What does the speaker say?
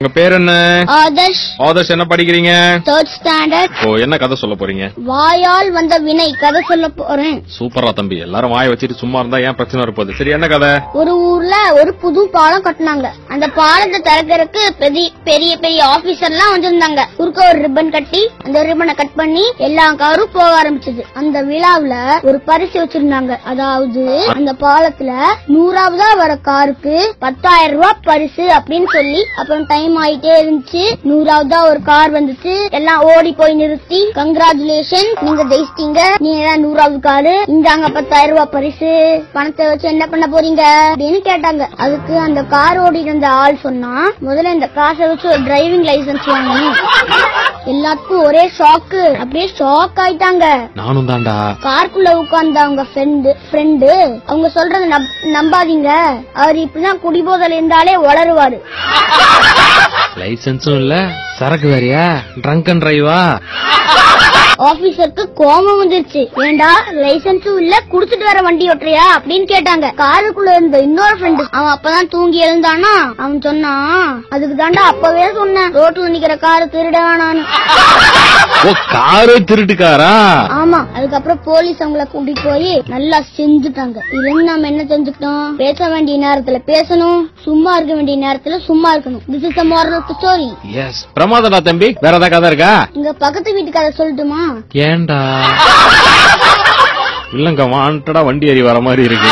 உங்க பேர் என்ன? ஆதர்ஷ். ஆதர்ஷ் என்ன படிக்கிறீங்க? 3rd standard. ஓ, என்ன கதை சொல்ல போறீங்க? வாயால் வந்த வினை கதை சொல்ல போறேன். சூப்பரா தம்பி, எல்லாரும் வாயை வச்சிட்டு சும்மா இருந்தா ஏன் பிரச்சனை வரப்போகுது? சரி, என்ன கதை? ஒரு ஊர்ல ஒரு புது பாலம் கட்டினாங்க. அந்த பாலத்தை திறக்கிறதுக்கு பெரிய பெரிய ஆபீசர் எல்லாம் வந்திருந்தாங்க. குறுக்க ஒரு ரிப்பன் கட்டி அந்த ரிப்பனை கட் பண்ணி எல்லா காரும் போக ஆரம்பிச்சது. அந்த விழாவுல ஒரு பரிசு வச்சிருந்தாங்க. அதாவது அந்த பாலத்துல 100ஆவதா வர காருக்கு 10,000 ரூபாய் பரிசு அப்படின்னு சொல்லி. அப்புறம் டைம் ஆயிட்டே இருந்துச்சு. 100ஆவதா ஒரு கார் வந்துச்சு. எல்லாம் ஓடி போய் நிறுத்தி, கங்க்ராச்சுலேஷன், நீங்க ஜெயிச்சிட்டீங்க, நீங்க 100ஆவது காரு, இந்தாங்க 10,000 ரூபாய் பரிசு, பணத்தை வச்சு என்ன பண்ண போறீங்க அப்படின்னு கேட்டாங்க. அதுக்கு அந்த கார் ஓடிட்டு இருந்த ஆள் சொன்னா, முதல்ல இந்த காசை வச்சு ஒரு டிரைவிங் லைசன்ஸ் வாங்கணும். எல்லாத்துக்கும் ஒரே ஷாக்கு, அப்படியே ஷாக் ஆயிட்டாங்க. நானும் தான்டா. காருக்குள்ள உட்கார்ந்த அவங்க ஃப்ரெண்டு அவங்க சொல்றத நம்பாதீங்க, அவர் இப்படிதான் குடிபோதல் இருந்தாலே வளருவாரு. லைசன்ஸும் இல்ல, சரக்கு வேறையா, ட்ரங்க் அண்ட் டிரைவா? ஆபீசருக்கு கோபம் வந்துருச்சு. ஏண்டா லைசன்ஸும் இல்ல, குடிச்சிட்டு வர வண்டி ஓட்டுறியா அப்படின்னு கேட்டாங்க. காருக்குள்ள இருந்த இன்னொரு ஃப்ரெண்டு, அவன் அப்பதான் தூங்கி எழுந்தானா, அவன் சொன்னான், அதுக்கு தாண்டா அப்பவே சொன்னேன் ரோட்ல நிக்கிற காரு திருட வேணான்னு. காரு திருட்டுக்காரா? ஆமா. அதுக்கப்புறம் போலீஸ் அவங்கள கூட்டிட்டு போய் நல்லா செஞ்சுட்டாங்க. இதுல நம்ம என்ன செஞ்சுக்கிட்டோம்? பேச வேண்டிய நேரத்துல பேசணும், சும்மா இருக்க வேண்டிய நேரத்துல சும்மா இருக்கணும். This is the moral of the story. Yes, பிரமாதடா தம்பி. வேற ஏதாவது கதை இருக்கா? இங்க பக்கத்து வீட்டு கதை சொல்லட்டுமா? ஏண்டா? இல்லங்க, வாண்டடா வண்டி ஏறி வர மாதிரி இருக்கு.